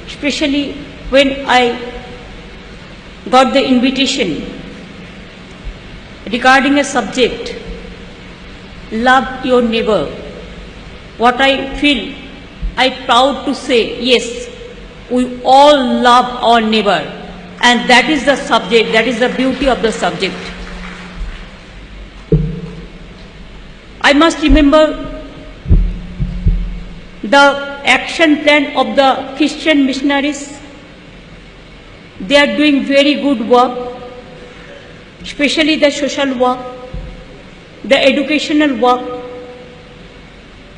especially when I got the invitation regarding a subject, love your neighbor. What I feel, I'm proud to say, yes, we all love our neighbor, and that is the subject, that is the beauty of the subject. I must remember the action plan of the Christian missionaries. They are doing very good work, especially the social work, the educational work.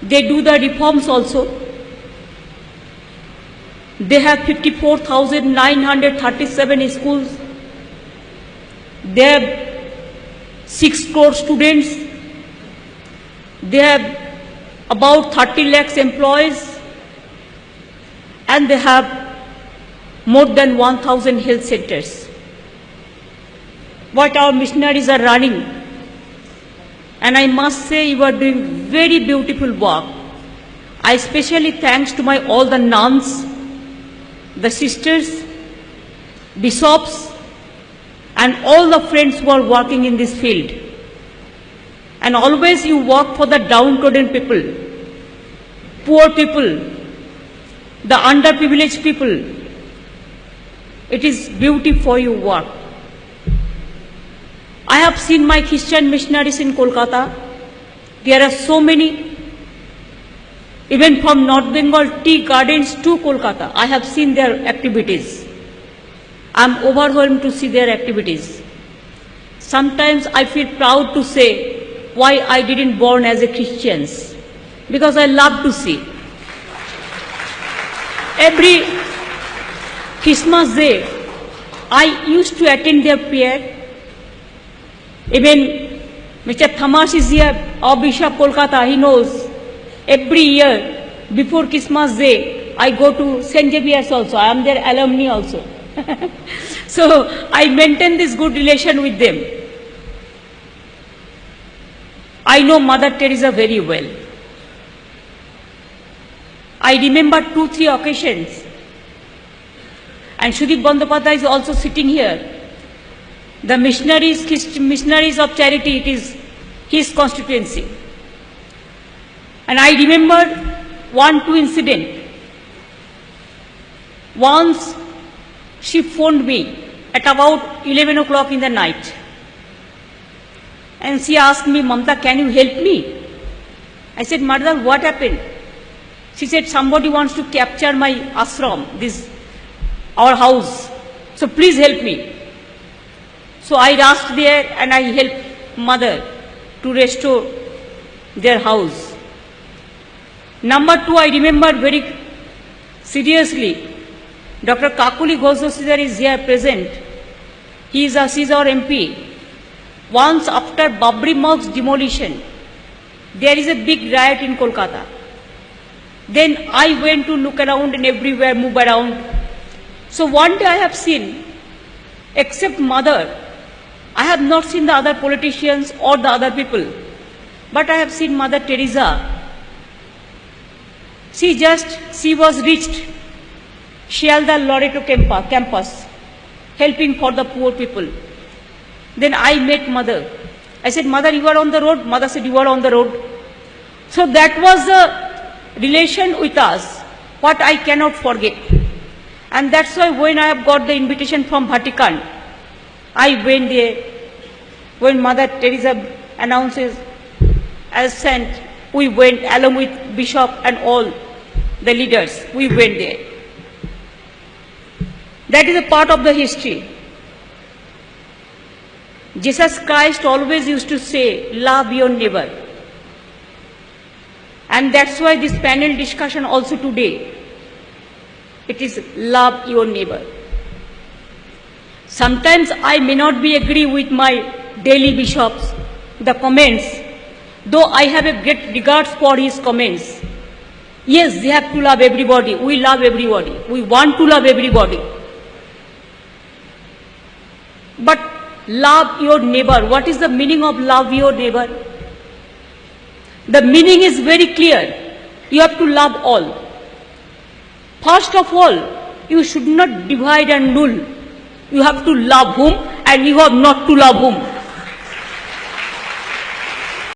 They do the reforms also. They have 54,937 schools. They have 6 crore students. They have about 30 lakhs employees. And they have more than 1,000 health centers. What our missionaries are running. And I must say you are doing very beautiful work. I especially thanks to my all the nuns, the sisters, bishops, and all the friends who are working in this field. And always you work for the downtrodden people, poor people, the underprivileged people. It is beauty for your work. I have seen my Christian missionaries in Kolkata. There are so many. Even from North Bengal tea gardens to Kolkata, I have seen their activities. I am overwhelmed to see their activities. Sometimes I feel proud to say why I didn't born as a Christian, because I love to see. Every Christmas Day, I used to attend their prayer. Even Mr. Thamas is here, our Bishop Kolkata, he knows. Every year, before Christmas Day, I go to St. Xavier's also. I am their alumni also. So, I maintain this good relation with them. I know Mother Teresa very well. I remember 2-3 occasions. And Sudip Bandyopadhyay is also sitting here. The missionaries of charity, it is his constituency. And I remember 1-2 incident. Once she phoned me at about 11 o'clock in the night. And she asked me, Mamta, can you help me? I said, Mother, what happened? She said, somebody wants to capture my ashram, our house. So please help me. So I rushed there and I helped Mother to restore their house. Number 2, I remember very seriously, Dr. Kakuli Ghosh is here present. She's our MP. Once after Babri Mosque demolition, there is a big riot in Kolkata. Then I went to look around and everywhere, move around. So one day I have seen, except Mother, I have not seen the other politicians or the other people, but I have seen Mother Teresa. She was reached Shialda Loreto campus, helping for the poor people. Then I met Mother. I said, Mother, you are on the road? Mother said, you are on the road. So that was the relation with us, what I cannot forget. And that's why when I have got the invitation from Vatican, I went there. When Mother Teresa announces as saint, we went along with Bishop and all the leaders. We went there. That is a part of the history. Jesus Christ always used to say, love your neighbor. And that's why this panel discussion also today, it is love your neighbor. Sometimes I may not be agree with my daily bishops, the comments, though I have a great regards for his comments. Yes, they have to love everybody. We love everybody. We want to love everybody. But love your neighbor. What is the meaning of love your neighbor? The meaning is very clear. You have to love all. First of all, you should not divide and rule. You have to love whom and you have not to love whom.